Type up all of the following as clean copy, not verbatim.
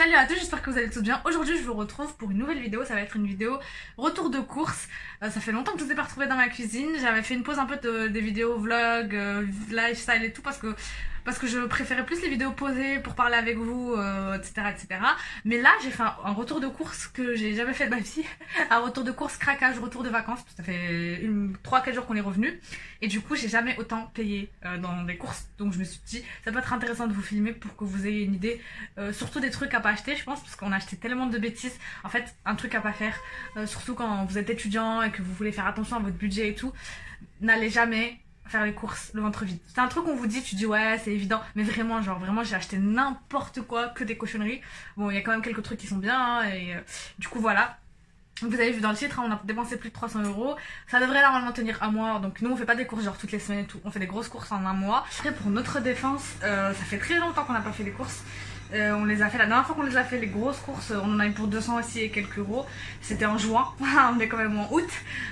Salut à tous, j'espère que vous allez tous bien. Aujourd'hui je vous retrouve pour une nouvelle vidéo, ça va être une vidéo retour de course. Ça fait longtemps que je vous ai pas retrouvé dans ma cuisine, j'avais fait une pause un peu des vidéos vlog, lifestyle et tout parce que je préférais plus les vidéos posées pour parler avec vous, etc., etc. Mais là j'ai fait un retour de course que j'ai jamais fait de ma vie, un retour de course craquage, retour de vacances, ça fait 3-4 jours qu'on est revenu et du coup j'ai jamais autant payé dans des courses, donc je me suis dit ça peut être intéressant de vous filmer pour que vous ayez une idée, surtout des trucs à pas acheter je pense, parce qu'on a acheté tellement de bêtises. En fait un truc à pas faire, surtout quand vous êtes étudiant et que vous voulez faire attention à votre budget et tout, n'allez jamais faire les courses le ventre vide. C'est un truc qu'on vous dit, tu dis ouais c'est évident, mais vraiment genre vraiment j'ai acheté n'importe quoi, que des cochonneries. Bon il y a quand même quelques trucs qui sont bien hein, et du coup voilà. Vous avez vu dans le titre, hein, on a dépensé plus de 300 €. Ça devrait normalement tenir un mois. Donc nous on fait pas des courses genre toutes les semaines et tout. On fait des grosses courses en un mois. Après pour notre défense, ça fait très longtemps qu'on n'a pas fait les courses. On les a fait la dernière fois qu'on les a fait les grosses courses, on en a eu pour 200 aussi et quelques euros. C'était en juin, on est quand même en août,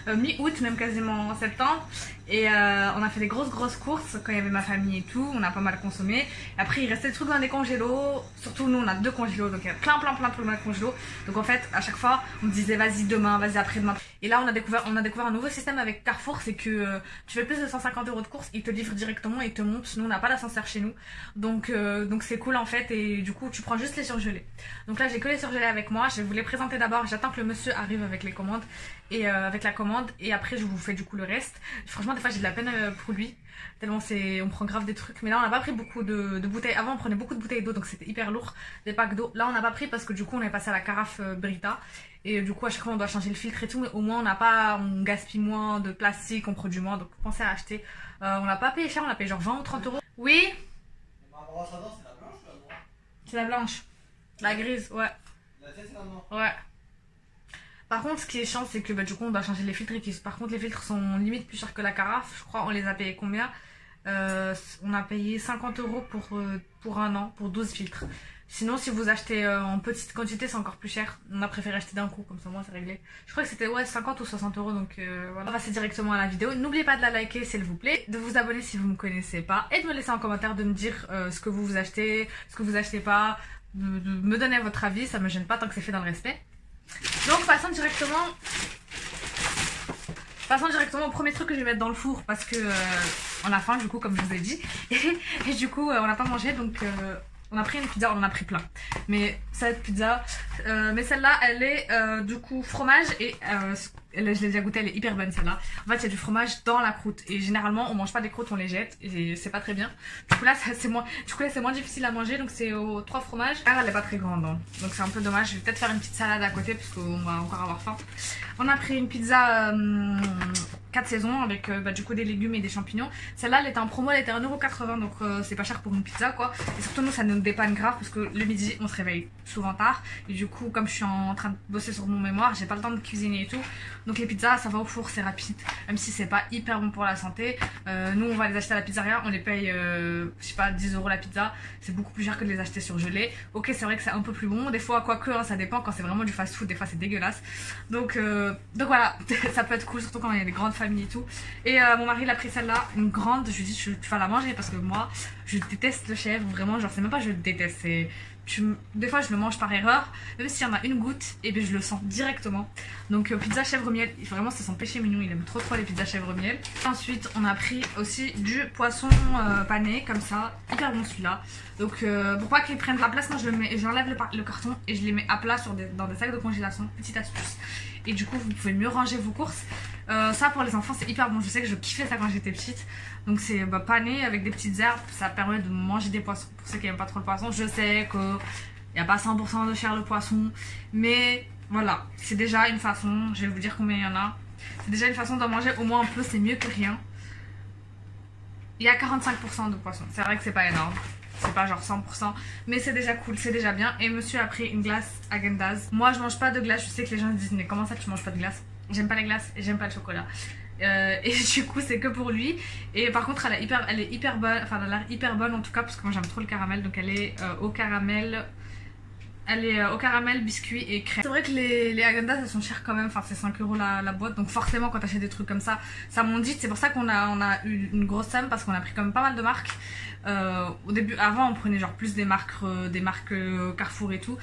mi-août même quasiment en septembre. Et on a fait des grosses courses quand il y avait ma famille et tout, on a pas mal consommé. Après il restait des trucs dans les congélos, surtout nous on a 2 congélos donc il y a plein de congélos. Donc en fait à chaque fois on me disait vas-y demain, vas-y après-demain. Et là on a découvert un nouveau système avec Carrefour, c'est que tu fais plus de 150 € de courses, ils te livrent directement et ils te montent. Nous on n'a pas d'ascenseur chez nous, donc c'est cool en fait. Et du coup tu prends juste les surgelés. Donc là j'ai que les surgelés avec moi, je vais vous les présenter d'abord, j'attends que le monsieur arrive avec les commandes et avec la commande et après je vous fais du coup le reste. Franchement des fois j'ai de la peine pour lui tellement on prend grave des trucs, mais là on n'a pas pris beaucoup de bouteilles. Avant on prenait beaucoup de bouteilles d'eau donc c'était hyper lourd, des packs d'eau. Là on n'a pas pris parce que du coup on est passé à la carafe Brita et du coup à chaque fois on doit changer le filtre et tout, mais au moins on gaspille moins de plastique, on produit moins, donc pensez à acheter. On n'a pas payé cher, on a payé genre 20 ou 30 €. Oui, Ma brosse à dents, c'est la blanche ou la noire? c'est la blanche, la grise, ouais. La tienne, c'est la noire. Ouais. Par contre, ce qui est chiant, c'est que du coup, on doit changer les filtres. Par contre, les filtres sont limite plus chers que la carafe. Je crois, on les a payés combien? On a payé 50 € pour un an, pour 12 filtres. Sinon, si vous achetez en petite quantité, c'est encore plus cher. On a préféré acheter d'un coup, comme ça, moi, c'est réglé. Je crois que c'était 50 ou 60 €, donc voilà. On va passer directement à la vidéo. N'oubliez pas de la liker, s'il vous plaît, de vous abonner si vous me connaissez pas, et de me laisser en commentaire de me dire ce que vous achetez, ce que vous achetez pas, de me donner votre avis, ça me gêne pas tant que c'est fait dans le respect. Donc passons directement au premier truc que je vais mettre dans le four parce que on a faim du coup comme je vous ai dit et du coup on n'a pas mangé, donc on a pris une pizza, on en a pris plein, mais cette pizza mais celle-là elle est du coup fromage et je l'ai déjà goûtée, elle est hyper bonne celle-là. En fait il y a du fromage dans la croûte et généralement on mange pas des croûtes, on les jette et c'est pas très bien. Du coup là c'est moins difficile à manger, donc c'est aux 3 fromages. Ah, elle est pas très grande hein, donc c'est un peu dommage. Je vais peut-être faire une petite salade à côté parce qu'on va encore avoir faim. On a pris une pizza 4 saisons avec du coup des légumes et des champignons. Celle-là elle était en promo, elle était à 1,80 €, donc c'est pas cher pour une pizza quoi. Et surtout nous ça nous dépanne grave parce que le midi on se réveille souvent tard et du coup comme je suis en train de bosser sur mon mémoire, j'ai pas le temps de cuisiner et tout. Donc les pizzas ça va au four, c'est rapide, même si c'est pas hyper bon pour la santé. Nous on va les acheter à la pizzeria, on les paye je sais pas 10 € la pizza, c'est beaucoup plus cher que de les acheter surgelés. Ok c'est vrai que c'est un peu plus bon, des fois quoique hein, ça dépend, quand c'est vraiment du fast food des fois c'est dégueulasse. Donc voilà, ça peut être cool surtout quand il y a des grandes familles et tout. Et mon mari il a pris celle-là, une grande, je lui dis tu vas la manger parce que moi je déteste le chèvre, vraiment genre c'est même pas je le déteste, c'est... Des fois je le mange par erreur, même s'il y en a une goutte et bien je le sens directement. Donc pizza chèvre miel, vraiment c'est son péché mignon, il aime trop les pizzas chèvre miel. Ensuite on a pris aussi du poisson pané comme ça, hyper bon celui-là. Donc pour pas qu'il prenne de la place, moi j'enlève le carton et je les mets à plat dans des sacs de congélation, petite astuce. Et du coup vous pouvez mieux ranger vos courses. Ça pour les enfants c'est hyper bon, je sais que je kiffais ça quand j'étais petite. Donc c'est pané avec des petites herbes, ça permet de manger des poissons. Pour ceux qui n'aiment pas trop le poisson, je sais qu'il n'y a pas 100% de chair de poisson, mais voilà, c'est déjà une façon, je vais vous dire combien il y en a. C'est déjà une façon d'en manger au moins un peu, c'est mieux que rien. Il y a 45% de poisson, c'est vrai que c'est pas énorme, c'est pas genre 100%, mais c'est déjà cool, c'est déjà bien. Et monsieur a pris une glace Häagen-Dazs. Moi je mange pas de glace, je sais que les gens disent mais comment ça tu manges pas de glace? J'aime pas les glaces et j'aime pas le chocolat. Et du coup c'est que pour lui. Et par contre elle est hyper bonne, enfin elle a l'air hyper bonne en tout cas parce que moi j'aime trop le caramel. Donc elle est au caramel. Elle est au caramel, biscuit et crème. C'est vrai que les Häagen-Dazs elles sont chères quand même, enfin c'est 5 € la boîte. Donc forcément quand t'achètes des trucs comme ça, ça monte vite. C'est pour ça qu'on a eu une grosse somme parce qu'on a pris quand même pas mal de marques. Au début, avant, on prenait genre plus des marques Carrefour et tout.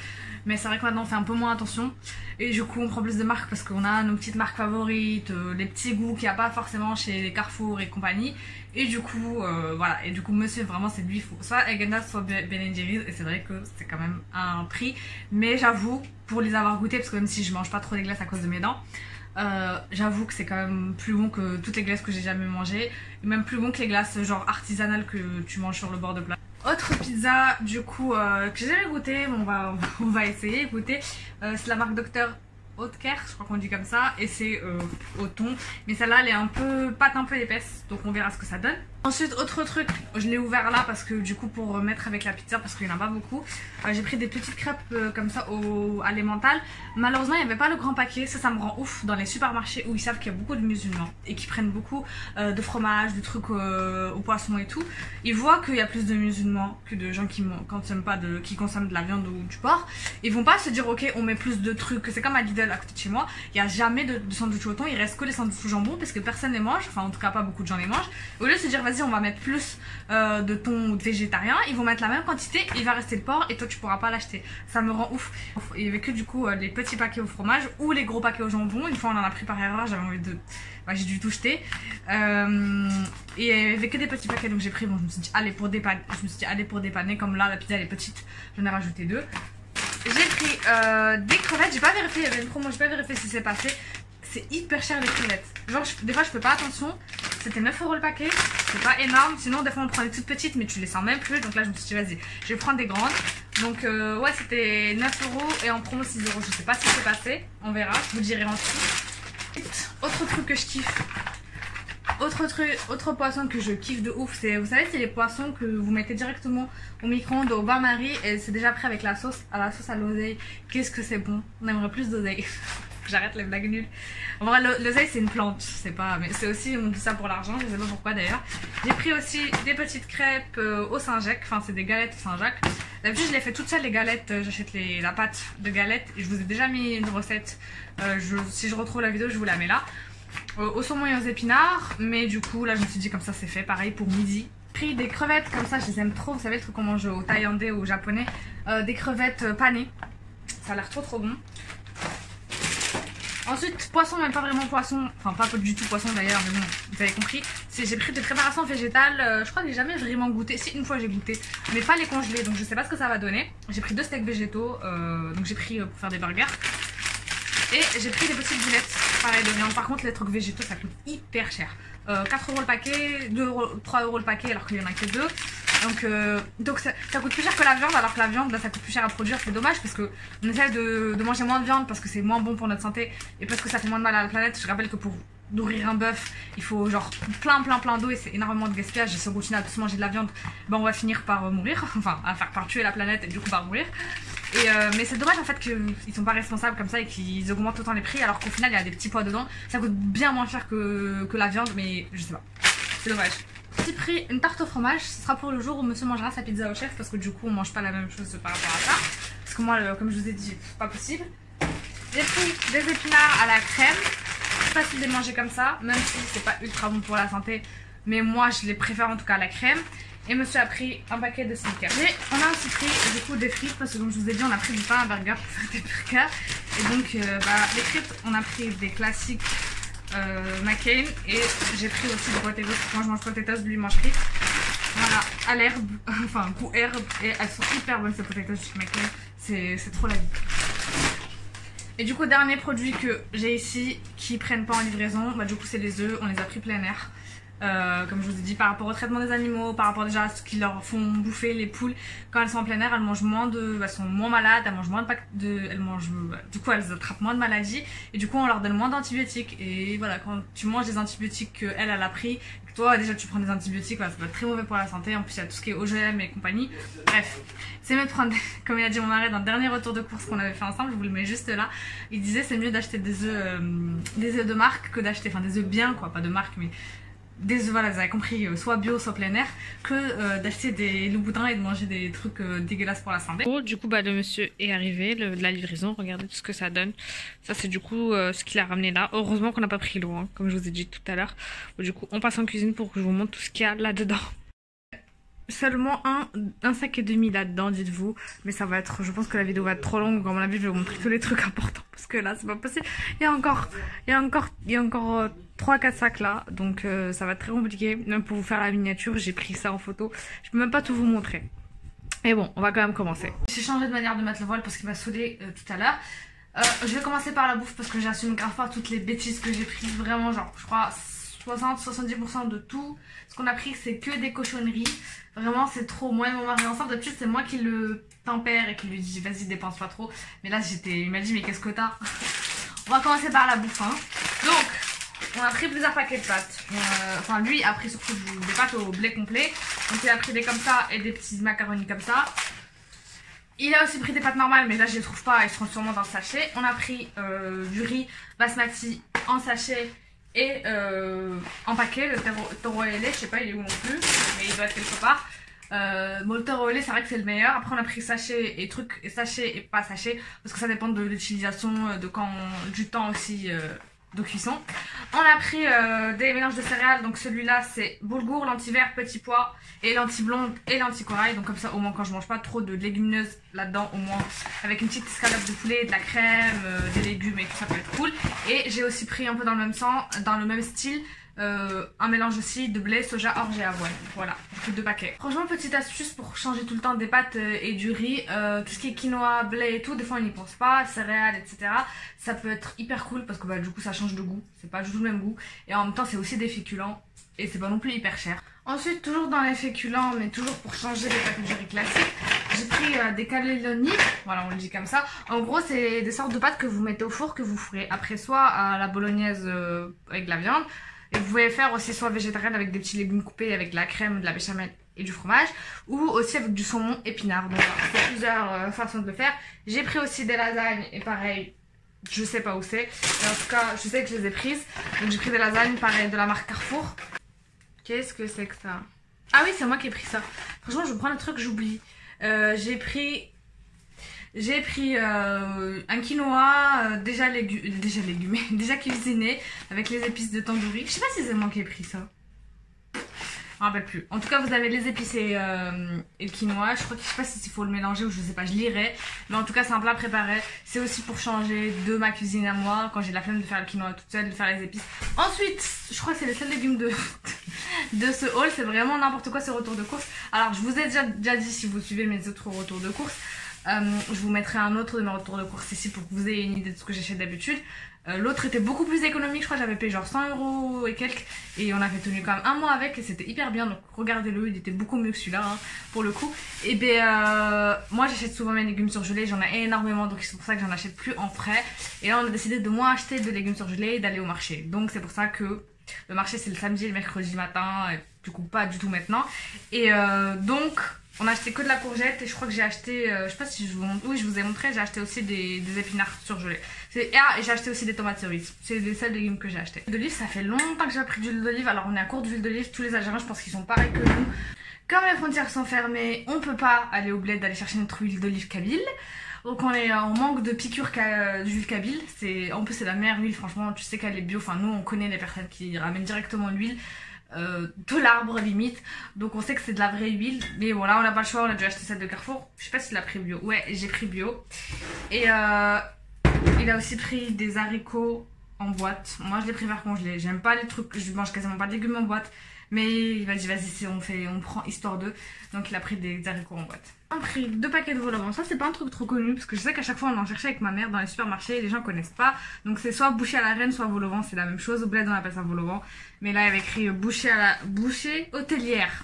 Mais c'est vrai que maintenant, on fait un peu moins attention. Et du coup, on prend plus de marques parce qu'on a nos petites marques favorites, les petits goûts qu'il n'y a pas forcément chez les Carrefour et compagnie. Et du coup, voilà. Et du coup, monsieur, vraiment, c'est lui, il faut soit Häagen-Dazs, soit Ben & Jerry's. Et c'est vrai que c'est quand même un prix. Mais j'avoue, pour les avoir goûtés, parce que même si je mange pas trop des glaces à cause de mes dents, j'avoue que c'est quand même plus bon que toutes les glaces que j'ai jamais mangées. Et même plus bon que les glaces genre artisanales que tu manges sur le bord de plat. Autre pizza du coup que j'ai jamais goûté, mais on va essayer goûter. C'est la marque Dr Oetker, je crois qu'on dit comme ça, et c'est au thon. Mais celle-là elle est un peu pâte un peu épaisse, donc on verra ce que ça donne. Ensuite autre truc, je l'ai ouvert là parce que du coup pour mettre avec la pizza parce qu'il n'y en a pas beaucoup. J'ai pris des petites crêpes comme ça à l'emmental. Malheureusement il n'y avait pas le grand paquet, ça me rend ouf dans les supermarchés où ils savent qu'il y a beaucoup de musulmans et qui prennent beaucoup de fromage, de trucs au poisson et tout. Ils voient qu'il y a plus de musulmans que de gens qui consomment de la viande ou du porc. Ils vont pas se dire ok on met plus de trucs, c'est comme à Lidl à côté de chez moi, il n'y a jamais de sandwich au thon, il reste que les sandwichs au jambon parce que personne les mange, enfin en tout cas pas beaucoup de gens les mangent. Au lieu de se dire vas-y on va mettre plus de thon ou de végétarien, ils vont mettre la même quantité, il va rester le porc et toi tu pourras pas l'acheter. Ça me rend ouf. Il y avait que du coup les petits paquets au fromage ou les gros paquets au jambon. Une fois on en a pris par erreur, j'avais envie de... j'ai dû tout jeter. Et il y avait que des petits paquets donc j'ai pris, bon je me suis dit allez pour dépanner, comme là la pizza elle est petite, j'en ai rajouté 2. J'ai pris des crevettes, j'ai pas vérifié, il y avait une promo, j'ai pas vérifié si c'est passé. C'est hyper cher les crevettes. Genre des fois je fais pas attention. C'était 9 € le paquet, c'est pas énorme. Sinon des fois on prend des toutes petites mais tu les sens même plus. Donc là je me suis dit vas-y, je vais prendre des grandes. Donc ouais c'était 9 € et en promo 6 €. Je sais pas si c'est passé, on verra, je vous dirai ensuite. Autre truc que je kiffe. Autre poisson que je kiffe de ouf, c'est, vous savez, c'est les poissons que vous mettez directement au micro-ondes, au bain-marie et c'est déjà prêt avec la sauce à l'oseille. Qu'est-ce que c'est bon, on aimerait plus d'oseille. J'arrête les blagues nulles. En vrai, l'oseille c'est une plante, c'est pas, mais c'est aussi, on dit ça pour l'argent, je sais pas pourquoi d'ailleurs. J'ai pris aussi des petites crêpes au Saint-Jacques, enfin c'est des galettes au Saint-Jacques. D'habitude je les fais toutes seules les galettes, j'achète la pâte de galettes et je vous ai déjà mis une recette. Si je retrouve la vidéo je vous la mets là. Au saumon et aux épinards, mais du coup là je me suis dit comme ça c'est fait, pareil pour midi. J'ai pris des crevettes comme ça, je les aime trop, vous savez le truc qu'on mange au thaïlandais ou au japonais, des crevettes panées, ça a l'air trop bon. Ensuite poisson, même pas vraiment poisson, enfin pas du tout poisson d'ailleurs, mais bon vous avez compris. J'ai pris des préparations végétales, je crois que j'ai jamais vraiment goûté, si une fois j'ai goûté, mais pas les congelés, donc je sais pas ce que ça va donner. J'ai pris 2 steaks végétaux, donc j'ai pris pour faire des burgers. Et j'ai pris des petites boulettes, pareil de viande. Par contre les trucs végétaux ça coûte hyper cher. 4 € le paquet, 3 € le paquet alors qu'il y en a que 2. Donc ça coûte plus cher que la viande, alors que la viande là, ça coûte plus cher à produire, c'est dommage parce que on essaie de manger moins de viande parce que c'est moins bon pour notre santé et parce que ça fait moins de mal à la planète. Je rappelle que pour nourrir un bœuf il faut genre plein d'eau et c'est énormément de gaspillage. Et si on continue à tous manger de la viande, ben on va finir par mourir, enfin par tuer la planète et du coup par mourir. Mais c'est dommage en fait qu'ils sont pas responsables comme ça et qu'ils augmentent autant les prix alors qu'au final il y a des petits pois dedans. Ça coûte bien moins cher que la viande, mais je sais pas, c'est dommage. J'ai pris une tarte au fromage, ce sera pour le jour où monsieur mangera sa pizza au chef parce que du coup on mange pas la même chose par rapport à ça. Parce que moi comme je vous ai dit c'est pas possible. J'ai pris des épinards à la crème, c'est facile de les manger comme ça même si c'est pas ultra bon pour la santé, mais moi je les préfère en tout cas à la crème. Et monsieur a pris un paquet de Snickers. Et on a aussi pris du coup des frites parce que comme je vous ai dit on a pris du pain à burger pour faire des burgers. Et donc les frites on a pris des classiques McCain et j'ai pris aussi des potatoes. Moi je mange potatoes, lui mange frites. Voilà, à l'herbe, enfin goût herbe et elles sont hyper bonnes ces potatoes chez McCain. C'est trop la vie. Et du coup dernier produit que j'ai ici qui prennent pas en livraison, du coup c'est les œufs, on les a pris plein air. Comme je vous ai dit par rapport au traitement des animaux, par rapport déjà à ce qu'ils leur font bouffer les poules quand elles sont en plein air, elles mangent elles sont moins malades, elles mangent moins du coup elles attrapent moins de maladies et du coup on leur donne moins d'antibiotiques. Et voilà, quand tu manges des antibiotiques qu'elle a pris, que toi déjà tu prends des antibiotiques, voilà, ça va être très mauvais pour la santé. En plus il y a tout ce qui est OGM et compagnie, bref c'est mieux de prendre comme il a dit mon mari dans le dernier retour de course qu'on avait fait ensemble, je vous le mets juste là, il disait c'est mieux d'acheter des œufs de marque que d'acheter, enfin des œufs bien quoi, pas de marque mais des œufs, voilà, vous avez compris, soit bio, soit plein air, que d'acheter des loups-boudins et de manger des trucs dégueulasses pour la santé. Du coup, le monsieur est arrivé, de la livraison, regardez tout ce que ça donne. Ça, c'est du coup ce qu'il a ramené là. Heureusement qu'on n'a pas pris l'eau, hein, comme je vous ai dit tout à l'heure. Du coup, on passe en cuisine pour que je vous montre tout ce qu'il y a là-dedans. seulement un sac et demi là-dedans, dites-vous. Mais ça va être, je pense que la vidéo va être trop longue. À mon avis, je vais vous montrer tous les trucs importants parce que là, c'est pas possible. Il y a encore 3-4 sacs là, donc ça va être très compliqué. Même pour vous faire la miniature, j'ai pris ça en photo. Je peux même pas tout vous montrer. Mais bon, on va quand même commencer. J'ai changé de manière de mettre le voile parce qu'il m'a saoulé tout à l'heure. Je vais commencer par la bouffe parce que j'assume grave pas toutes les bêtises que j'ai prises. Vraiment, genre, je crois 60-70% de tout ce qu'on a pris, c'est que des cochonneries. Vraiment, c'est trop. Moi et mon mari ensemble, d'habitude, c'est moi qui le tempère et qui lui dis vas-y, dépense pas trop. Mais là, il m'a dit, mais qu'est-ce que t'as? On va commencer par la bouffe, hein. Donc, on a pris plusieurs paquets de pâtes. Enfin, lui a pris surtout des pâtes au blé complet. Donc, il a pris des comme ça et des petits macaronis comme ça. Il a aussi pris des pâtes normales, mais là je les trouve pas, ils seront sûrement dans le sachet. On a pris du riz basmati en sachet et en paquet, le taureau ailé, je sais pas il est où non plus, mais il doit être quelque part. Bon, le taureau ailé, c'est vrai que c'est le meilleur. Après on a pris sachet et trucs, et sachet et pas sachet, parce que ça dépend de l'utilisation, du temps aussi de cuisson. On a pris des mélanges de céréales, donc celui-là c'est boulgour, lentilles vertes, petits pois et lentilles blondes et lentilles corail, donc comme ça au moins quand je mange pas trop de légumineuses là-dedans, au moins avec une petite escalope de poulet, de la crème, des légumes et tout ça peut être cool. Et j'ai aussi pris un peu dans le même style, un mélange aussi de blé, soja, orge et avoine. Voilà, j'ai pris 2 paquets. Franchement, petite astuce pour changer tout le temps des pâtes et du riz, tout ce qui est quinoa, blé et tout, des fois on n'y pense pas, céréales, etc. Ça peut être hyper cool parce que bah, du coup ça change de goût, c'est pas du tout le même goût. Et en même temps c'est aussi des féculents et c'est pas non plus hyper cher. Ensuite, toujours dans les féculents, mais toujours pour changer les pâtes de riz classiques, j'ai pris des cannelloni, voilà on le dit comme ça. En gros c'est des sortes de pâtes que vous mettez au four, que vous ferez après soit à la bolognaise avec de la viande. Et vous pouvez faire aussi soit végétarienne avec des petits légumes coupés, avec de la crème, de la béchamel et du fromage, ou aussi avec du saumon épinard. Donc il y a plusieurs façons de le faire. J'ai pris aussi des lasagnes et pareil, je sais pas où c'est. Mais en tout cas, je sais que je les ai prises. Donc j'ai pris des lasagnes, pareil, de la marque Carrefour. Qu'est-ce que c'est que ça? Ah oui, c'est moi qui ai pris ça. Franchement, je prends le truc, j'oublie. J'ai pris un quinoa déjà légumé, déjà cuisiné avec les épices de tandoori. Je sais pas si c'est moi qui ai pris ça. Je me rappelle plus. En tout cas, vous avez les épices et le quinoa. Je sais pas si il faut le mélanger ou je sais pas, je lirai. Mais en tout cas, c'est un plat préparé. C'est aussi pour changer de ma cuisine à moi quand j'ai la flemme de faire le quinoa toute seule, de faire les épices. Ensuite, je crois que c'est les seuls légumes de ce haul. C'est vraiment n'importe quoi ce retour de course. Alors, je vous ai déjà dit si vous suivez mes autres retours de course. Je vous mettrai un autre de mes retours de course ici pour que vous ayez une idée de ce que j'achète d'habitude. L'autre était beaucoup plus économique, je crois que j'avais payé genre 100 € et quelques. Et on avait tenu quand même un mois avec et c'était hyper bien. Donc regardez-le, il était beaucoup mieux que celui-là hein, pour le coup. Et ben moi j'achète souvent mes légumes surgelés, j'en ai énormément donc c'est pour ça que j'en achète plus en frais. Et là on a décidé de moins acheter de légumes surgelés et d'aller au marché. Donc c'est pour ça que le marché c'est le samedi et le mercredi matin, et du coup pas du tout maintenant. Et donc on a acheté que de la courgette et je crois que j'ai acheté, je sais pas si je vous montre, oui je vous ai montré, j'ai acheté aussi des épinards surgelés. Et j'ai acheté aussi des tomates cerises, c'est les seuls légumes que j'ai acheté. L'huile d'olive, ça fait longtemps que j'ai pris d'huile d'olive, alors on est à court d'huile d'olive, tous les Algériens je pense qu'ils sont pareils que nous. Comme les frontières sont fermées, on peut pas aller au bled d'aller chercher notre huile d'olive kabyle. Donc on est en manque de piqûres d'huile kabyle, en plus c'est la meilleure huile, franchement tu sais qu'elle est bio, enfin nous on connaît les personnes qui ramènent directement l'huile. De l'arbre limite, donc on sait que c'est de la vraie huile, mais voilà on n'a pas le choix, on a dû acheter celle de Carrefour. Je sais pas s'il a pris bio, ouais j'ai pris bio. Et il a aussi pris des haricots en boîte. Moi je l'ai pris vers congelé, j'aime pas les trucs, je mange quasiment pas de légumes en boîte, mais il m'a dit vas-y on prend histoire d'eux, donc il a pris des haricots en boîte. On a pris 2 paquets de vol au vent, ça c'est pas un truc trop connu parce que je sais qu'à chaque fois on en cherchait avec ma mère dans les supermarchés et les gens connaissent pas. Donc c'est soit boucher à la reine soit vol au vent, c'est la même chose, au bled on appelle ça vol au vent. Mais là il y avait écrit boucher hôtelière.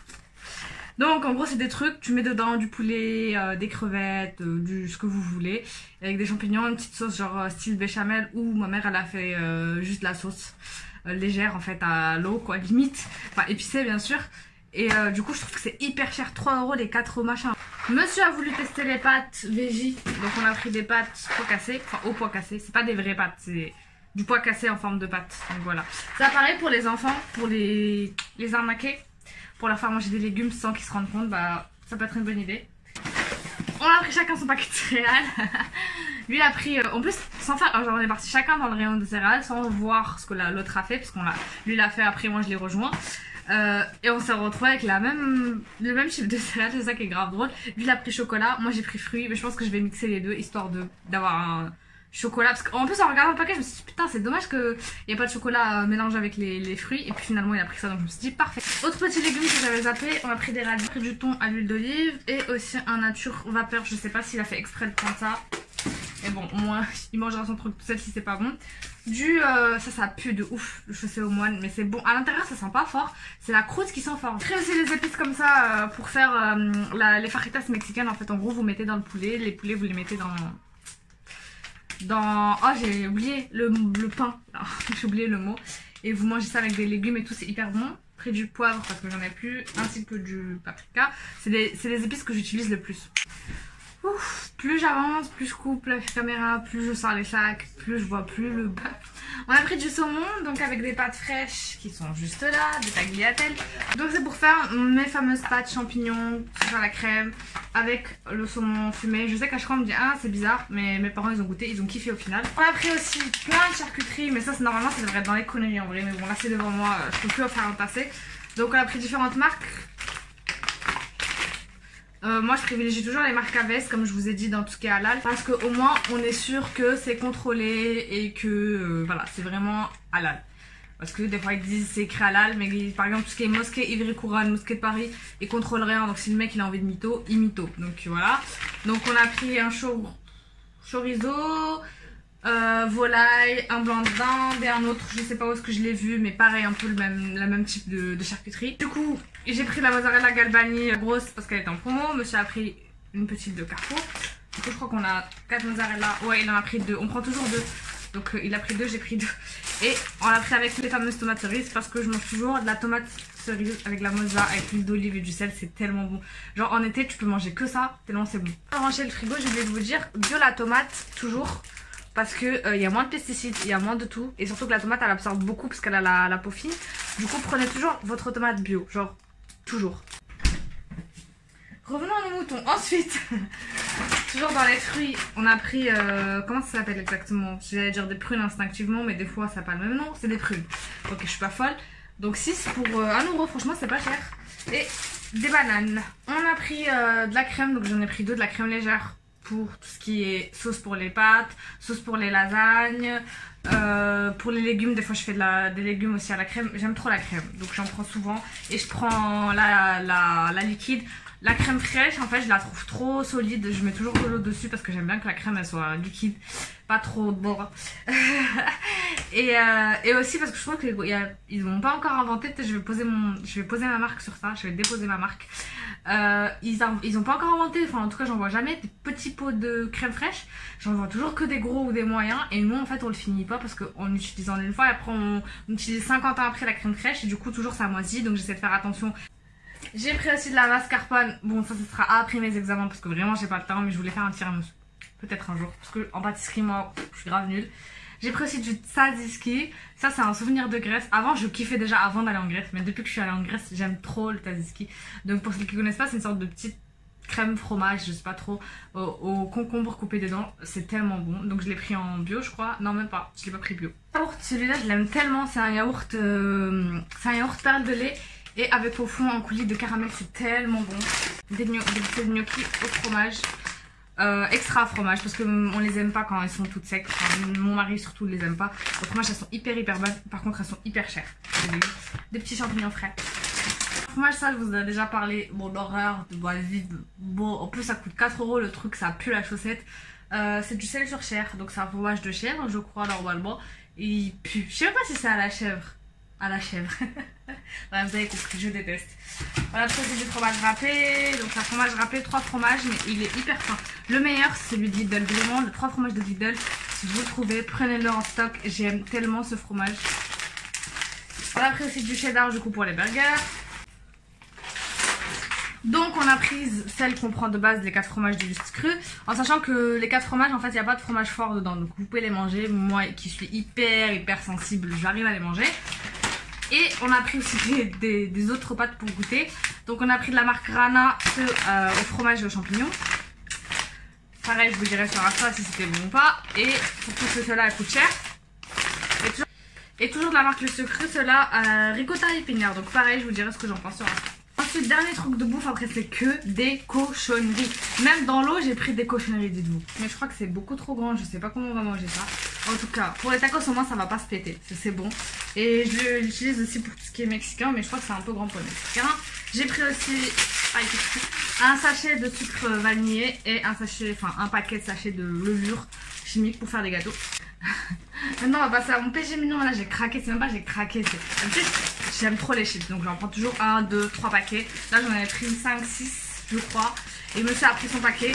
Donc en gros c'est des trucs, tu mets dedans du poulet, des crevettes, ce que vous voulez. Avec des champignons, une petite sauce genre style béchamel ou ma mère elle a fait juste la sauce légère en fait à l'eau quoi, limite. Enfin épicée bien sûr. Et du coup je trouve que c'est hyper cher, 3 € les 4 machins. Monsieur a voulu tester les pâtes veggie, donc on a pris des pâtes pois cassés, enfin au pois cassé, c'est pas des vraies pâtes, c'est du pois cassé en forme de pâte, donc voilà. Ça pareil pour les enfants, pour les arnaquer, pour leur faire manger des légumes sans qu'ils se rendent compte, bah ça peut être une bonne idée. On a pris chacun son paquet de céréales. Lui il a pris, en plus sans faire, genre on est parti chacun dans le rayon de céréales sans voir ce que l'autre a fait, parce lui l'a fait après moi je l'ai rejoint. Et on s'est retrouvé avec le même type de salade, c'est ça qui est grave drôle. Lui il a pris chocolat, moi j'ai pris fruits, mais je pense que je vais mixer les deux histoire d'avoir un chocolat. Parce qu'en plus en regardant le paquet je me suis dit putain c'est dommage qu'il n'y ait pas de chocolat mélangé avec les fruits. Et puis finalement il a pris ça donc je me suis dit parfait. Autre petit légume que j'avais zappé, on a pris des radis, du thon à l'huile d'olive et aussi un nature vapeur. Je sais pas s'il a fait exprès de prendre ça. Et bon, au moins, il mangera son truc tout seul si c'est pas bon. Ça pue de ouf, le chaussé au moine, mais c'est bon. À l'intérieur, ça sent pas fort, c'est la croûte qui sent fort. J'ai aussi des épices comme ça pour faire les fajitas mexicaines. En fait, en gros, vous mettez dans le poulet, les poulets, vous les mettez oh, j'ai oublié le pain, j'ai oublié le mot. Et vous mangez ça avec des légumes et tout, c'est hyper bon. Après du poivre parce que j'en ai plus, ainsi que du paprika. C'est les épices que j'utilise le plus. Ouf, plus j'avance, plus je coupe la caméra, plus je sors les sacs, plus je vois plus le bas. On a pris du saumon, donc avec des pâtes fraîches qui sont juste là, des tagliatelles. Donc c'est pour faire mes fameuses pâtes champignons, sur la crème, avec le saumon fumé. Je sais qu'à chaque fois on me dit ah c'est bizarre, mais mes parents ils ont goûté, ils ont kiffé au final. On a pris aussi plein de charcuterie, mais ça c'est normalement ça devrait être dans les conneries en vrai. Mais bon là c'est devant moi, je peux plus en faire un passer. Donc on a pris différentes marques. Moi je privilégie toujours les marques AVS comme je vous ai dit dans tout ce qui est halal parce qu'au moins on est sûr que c'est contrôlé et que voilà c'est vraiment halal. Parce que des fois ils disent c'est écrit halal mais par exemple tout ce qui est mosquée Ivry Couronne, mosquée de Paris ils contrôlent rien donc si le mec il a envie de mytho, il mytho. Donc voilà. Donc on a pris un chorizo, volaille, un blanc de dinde et un autre je sais pas où est-ce que je l'ai vu mais pareil un peu le même type de charcuterie. Du coup j'ai pris la mozzarella Galbani grosse parce qu'elle était en promo. Monsieur a pris une petite de Carrefour. Du coup je crois qu'on a 4 mozzarella. Ouais il en a pris 2. On prend toujours 2. Donc il a pris 2, j'ai pris 2. Et on l'a pris avec les fameuses tomates cerises parce que je mange toujours de la tomate cerise avec la mozza, avec l'huile d'olive et du sel. C'est tellement bon. Genre en été tu peux manger que ça tellement c'est bon. Pour ranger le frigo je vais vous dire bio la tomate toujours. Parce que y a moins de pesticides, il y a moins de tout. Et surtout que la tomate elle absorbe beaucoup parce qu'elle a la peau fine. Du coup prenez toujours votre tomate bio. Genre toujours. Revenons à nos moutons. Ensuite, toujours dans les fruits, on a pris... comment ça s'appelle exactement? J'allais dire des prunes instinctivement, mais des fois ça n'a pas le même nom. C'est des prunes. Ok, je suis pas folle. Donc 6 pour 1€, franchement c'est pas cher. Et des bananes. On a pris de la crème, donc j'en ai pris 2 de la crème légère. Pour tout ce qui est sauce pour les pâtes, sauce pour les lasagnes, pour les légumes, des fois je fais des légumes aussi à la crème, j'aime trop la crème, donc j'en prends souvent et je prends la liquide. La crème fraîche en fait je la trouve trop solide, je mets toujours de l'eau dessus parce que j'aime bien que la crème elle soit liquide, pas trop bon. et aussi parce que je trouve qu'ils n'ont pas encore inventé, peut-être je vais poser ma marque sur ça, je vais déposer ma marque. Ils ont pas encore inventé, enfin en tout cas j'en vois jamais des petits pots de crème fraîche, j'en vois toujours que des gros ou des moyens et nous en fait on le finit pas parce qu'en utilisant une fois et après on utilise 50 ans après la crème fraîche et du coup toujours ça moisit donc j'essaie de faire attention. J'ai pris aussi de la mascarpone, bon ça ce sera après mes examens parce que vraiment j'ai pas le temps mais je voulais faire un tiramisu, peut-être un jour parce que en pâtisserie moi je suis grave nulle. J'ai pris aussi du tzatziki, ça c'est un souvenir de Grèce. Avant je kiffais déjà avant d'aller en Grèce, mais depuis que je suis allée en Grèce j'aime trop le tzatziki. Donc pour ceux qui connaissent pas c'est une sorte de petite crème fromage, je sais pas trop, au concombre coupé dedans, c'est tellement bon. Donc je l'ai pris en bio je crois, non même pas, je l'ai pas pris bio. Yaourt, celui-là je l'aime tellement, c'est un yaourt perle de lait et avec au fond un coulis de caramel, c'est tellement bon. Des gnocchis au fromage. Extra fromage parce que on les aime pas quand elles sont toutes secs, enfin, mon mari surtout les aime pas. Le fromage elles sont hyper bonnes, par contre elles sont hyper chères. Des petits champignons frais. Le fromage ça je vous ai déjà parlé, bon d'horreur, bon en plus ça coûte 4€ le truc, ça pue la chaussette. C'est du sel sur chair, donc c'est un fromage de chèvre je crois normalement. Il pue, je sais même pas si c'est à la chèvre. À la chèvre. Ouais, vous avez compris, je déteste. Voilà, c'est du fromage râpé. Donc c'est un fromage râpé, 3 fromages, mais il est hyper fin. Le meilleur c'est celui de Lidl, vraiment, le 3 fromages de Lidl. Si vous le trouvez, prenez-le en stock. J'aime tellement ce fromage. Voilà, après aussi du cheddar du coup pour les burgers. Donc on a pris celle qu'on prend de base, les 4 fromages de juste cru. En sachant que les 4 fromages en fait il n'y a pas de fromage fort dedans. Donc vous pouvez les manger. Moi qui suis hyper sensible, j'arrive à les manger. Et on a pris aussi des autres pâtes pour goûter. Donc on a pris de la marque Rana au fromage et aux champignons. Pareil je vous dirai sur Insta si c'était bon ou pas. Et surtout que cela coûte cher. Et toujours de la marque Le Secret, ceux-là, ricotta et épinards. Donc pareil, je vous dirai ce que j'en pense sur Insta. Ensuite, dernier truc de bouffe, après c'est que des cochonneries. Même dans l'eau, j'ai pris des cochonneries, dites-vous. Mais je crois que c'est beaucoup trop grand, je sais pas comment on va manger ça. En tout cas, pour les tacos au moins ça va pas se péter, c'est bon. Et je l'utilise aussi pour tout ce qui est mexicain, mais je crois que c'est un peu grand pour les mexicains. J'ai pris aussi un sachet de sucre vanillé et un paquet de sachets de levure chimique pour faire des gâteaux. Maintenant on va passer à mon péché mignon. Là j'ai craqué, c'est même pas j'ai craqué, j'aime trop les chips, donc j'en prends toujours 1, 2, 3 paquets. Là j'en avais pris 5, 6 je crois. Et monsieur a pris son paquet.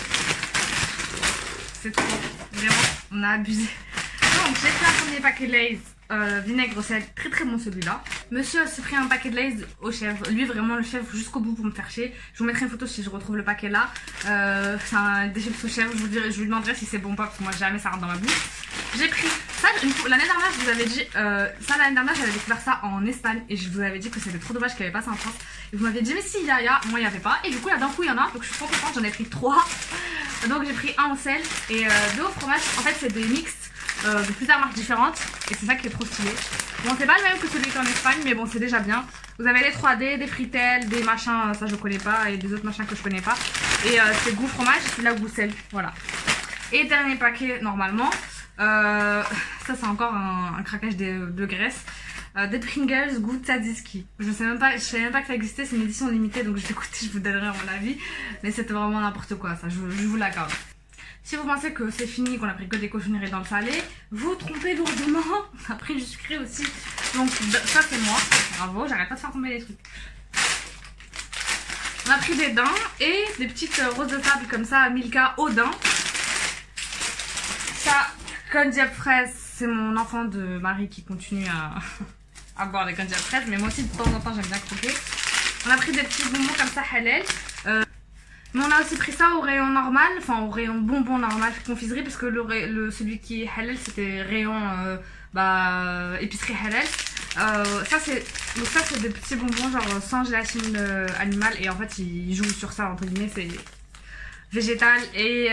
C'est trop, vraiment, on a abusé. Donc j'ai pris un premier paquet de Lay's vinaigre sel, très très bon celui-là. Monsieur a aussi pris un paquet de Lay's au chèvre, lui vraiment le chèvre jusqu'au bout pour me faire chier. Je vous mettrai une photo si je retrouve le paquet là. C'est un des chips au chèvre, je lui demanderai si c'est bon ou pas parce que moi jamais ça rentre dans ma bouche. J'ai pris ça, l'année dernière je vous avais dit, l'année dernière j'avais découvert ça en Espagne et je vous avais dit que c'était trop dommage qu'il n'y avait pas ça en France. Et vous m'avez dit mais si il y a, moi il n'y avait pas. Et du coup là d'un coup il y en a, donc je suis trop contente, j'en ai pris 3. Donc j'ai pris un au sel et 2 au fromage. En fait c'est des mix de plusieurs marques différentes et c'est ça qui est trop stylé. Bon c'est pas le même que celui qui est en Espagne mais bon c'est déjà bien. Vous avez les 3D, des frittelles, des machins, ça je connais pas, et des autres machins que je connais pas. Et c'est goût fromage, celui-là goût sel, voilà. Et dernier paquet normalement, ça c'est encore un craquage de graisse. Des Pringles goût Tzatziki. Je savais même pas que ça existait, c'est une édition limitée donc je vais écouter, je vous donnerai mon avis. Mais c'était vraiment n'importe quoi ça, je vous l'accorde. Si vous pensez que c'est fini, qu'on a pris que des cochonneries dans le salé, vous trompez lourdement. On a pris du sucré aussi. Donc ça c'est moi, bravo, j'arrête pas de faire tomber les trucs. On a pris des daims et des petites roses de sable comme ça, Milka au daim. Ça, candy à fraises, c'est mon enfant de mari qui continue à boire des candy à fraises, mais moi aussi de temps en temps j'aime bien croquer. On a pris des petits bonbons comme ça halal. Mais on a aussi pris ça au rayon normal, enfin au rayon bonbon normal, confiserie, parce que celui qui est halal c'était rayon épicerie halal. Ça c'est des petits bonbons genre sans gélatine animale et en fait ils jouent sur ça entre guillemets, c'est végétal et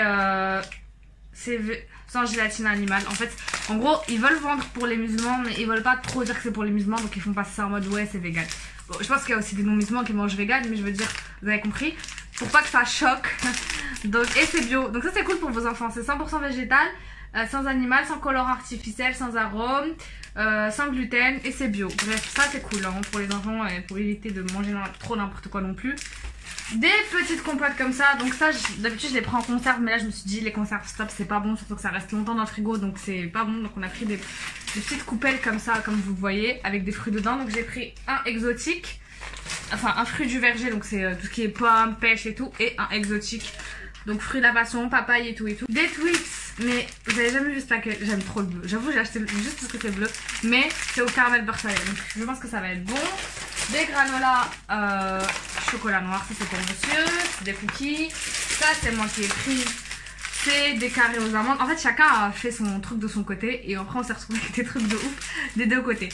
c'est sans gélatine animale. En fait en gros ils veulent vendre pour les musulmans mais ils veulent pas trop dire que c'est pour les musulmans donc ils font passer ça en mode ouais c'est vegan. Bon, je pense qu'il y a aussi des non-musulmans qui mangent vegan mais je veux dire, vous avez compris, pour pas que ça choque. Donc, et c'est bio, donc ça c'est cool pour vos enfants, c'est 100% végétal, sans animal, sans colorant artificiel, sans arôme, sans gluten et c'est bio. Bref ça c'est cool hein, pour les enfants et pour éviter de manger trop n'importe quoi non plus. Des petites compotes comme ça, donc ça d'habitude je les prends en conserve mais là je me suis dit les conserves stop c'est pas bon, surtout que ça reste longtemps dans le frigo donc c'est pas bon. Donc on a pris des petites coupelles comme ça comme vous voyez avec des fruits dedans. Donc j'ai pris un exotique, enfin un fruit du verger donc c'est tout ce qui est pommes, pêche et tout, et un exotique donc fruit de la passion, papaye et tout. Des Twix, mais vous avez jamais vu ce paquet, j'aime trop le bleu, j'avoue j'ai acheté juste parce que c'est bleu, mais c'est au caramel beurre salé donc je pense que ça va être bon. Des granolas chocolat noir, ça c'est pour monsieur, des cookies, ça c'est moi qui ai pris, c'est des carrés aux amandes. En fait chacun a fait son truc de son côté et après on s'est retrouvé avec des trucs de ouf des deux côtés.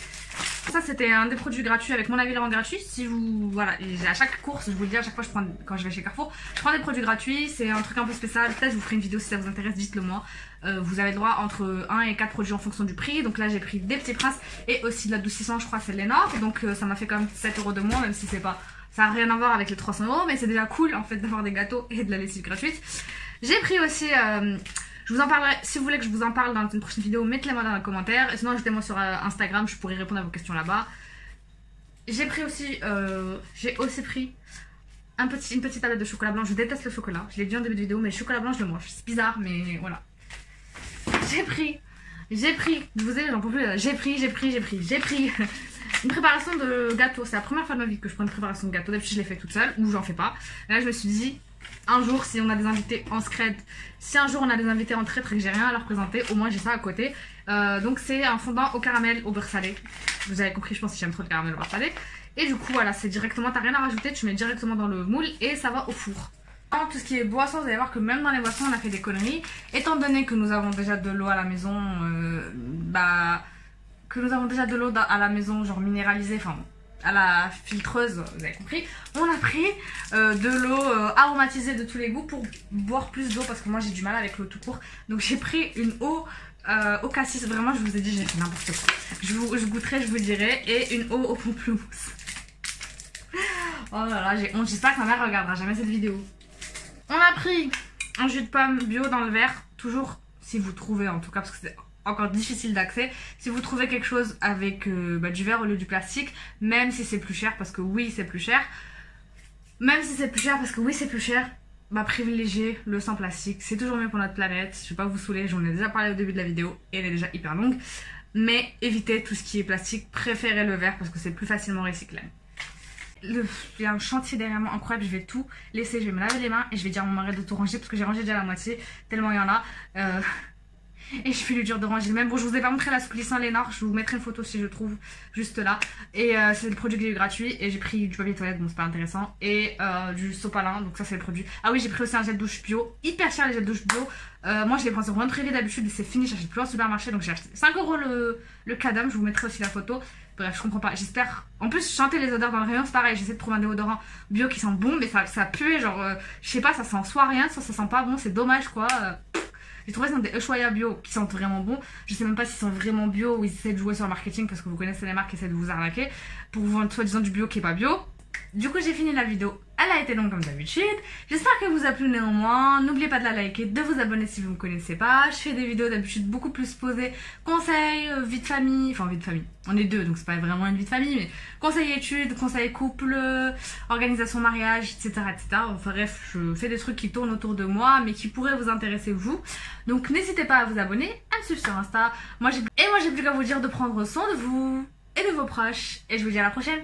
Ça c'était un des produits gratuits avec mon avis le rend gratuit. Si vous, voilà, à chaque course, je vous le dis à chaque fois quand je vais chez Carrefour, je prends des produits gratuits, c'est un truc un peu spécial, peut-être je vous ferai une vidéo si ça vous intéresse, dites-le moi. Vous avez le droit entre 1 et 4 produits en fonction du prix, donc là j'ai pris des petits princes et aussi de l'adoucissant, je crois c'est Lénore, donc ça m'a fait quand même 7 € de moins, même si c'est pas, ça n'a rien à voir avec les 300 €, mais c'est déjà cool en fait d'avoir des gâteaux et de la lessive gratuite. J'ai pris aussi... je vous en parlerai, si vous voulez que je vous en parle dans une prochaine vidéo, mettez-les moi dans les commentaires. Et sinon, ajoutez-moi sur Instagram, je pourrai répondre à vos questions là-bas. J'ai aussi pris une petite tablette de chocolat blanc. Je déteste le chocolat, je l'ai dit en début de vidéo, mais le chocolat blanc, je le mange. C'est bizarre, mais voilà. J'ai pris, vous savez, j'en peux plus, j'ai pris une préparation de gâteau. C'est la première fois de ma vie que je prends une préparation de gâteau. D'habitude, je l'ai fait toute seule ou j'en fais pas. Et là, je me suis dit... un jour si on a des invités en scred, si un jour on a des invités en traître et que j'ai rien à leur présenter, au moins j'ai ça à côté. Donc c'est un fondant au caramel au beurre salé. Vous avez compris je pense que j'aime trop le caramel au beurre salé. Et du coup voilà c'est directement, t'as rien à rajouter, tu mets directement dans le moule et ça va au four. Tout ce qui est boisson, vous allez voir que même dans les boissons on a fait des conneries. Étant donné que nous avons déjà de l'eau à la maison, genre minéralisée, enfin à la filtreuse, vous avez compris. On a pris de l'eau aromatisée de tous les goûts pour boire plus d'eau parce que moi j'ai du mal avec l'eau tout court. Donc j'ai pris une eau au cassis, vraiment je vous ai dit j'ai fait n'importe quoi. Je goûterai, je vous dirai, et une eau au pamplemousse. Oh là là, j'ai honte, j'espère que ma mère regardera jamais cette vidéo. On a pris un jus de pomme bio dans le verre, toujours si vous trouvez en tout cas, parce que c'est encore difficile d'accès. Si vous trouvez quelque chose avec du verre au lieu du plastique, même si c'est plus cher, parce que oui c'est plus cher, privilégiez le sans plastique, c'est toujours mieux pour notre planète. Je vais pas vous saouler, j'en ai déjà parlé au début de la vidéo et elle est déjà hyper longue, mais évitez tout ce qui est plastique, préférez le verre parce que c'est plus facilement recyclable. Il y a un chantier derrière moi incroyable, je vais tout laisser, je vais me laver les mains et je vais dire à mon mari de tout ranger parce que j'ai rangé déjà la moitié, tellement il y en a. Et je fais le dur de ranger même. Bon, je vous ai pas montré la coulissant Lénore, je vous mettrai une photo si je trouve juste là. Et c'est le produit que j'ai eu gratuit. Et j'ai pris du papier toilette, bon c'est pas intéressant. Et du sopalin, donc ça c'est le produit. Ah oui, j'ai pris aussi un gel douche bio, hyper cher les gels douche bio. Moi je les prends sur One Privé d'habitude et c'est fini, j'achète plus en supermarché. Donc j'ai acheté 5 € le cadam, je vous mettrai aussi la photo. Bref, je comprends pas, j'espère. En plus, chanter les odeurs dans le rayon, c'est pareil. J'essaie de trouver un déodorant bio qui sent bon, mais ça pue, genre, je sais pas, ça sent soit rien, soit ça sent pas bon, c'est dommage quoi. J'ai trouvé ça dans des Ushuaïa bio qui sentent vraiment bon. Je sais même pas s'ils sont vraiment bio ou ils essaient de jouer sur le marketing parce que vous connaissez les marques qui essaient de vous arnaquer pour vous vendre soi-disant du bio qui est pas bio. Du coup, j'ai fini la vidéo. Elle a été longue comme d'habitude. J'espère qu'elle vous a plu néanmoins. N'oubliez pas de la liker, de vous abonner si vous ne me connaissez pas. Je fais des vidéos d'habitude beaucoup plus posées. Conseils, vie de famille. Enfin, vie de famille. On est deux, donc c'est pas vraiment une vie de famille. Mais conseils études, conseils couple, organisation mariage, etc., etc. Enfin bref, je fais des trucs qui tournent autour de moi, mais qui pourraient vous intéresser vous. Donc n'hésitez pas à vous abonner, à me suivre sur Insta. Moi j'ai plus qu'à vous dire de prendre soin de vous et de vos proches. Et je vous dis à la prochaine.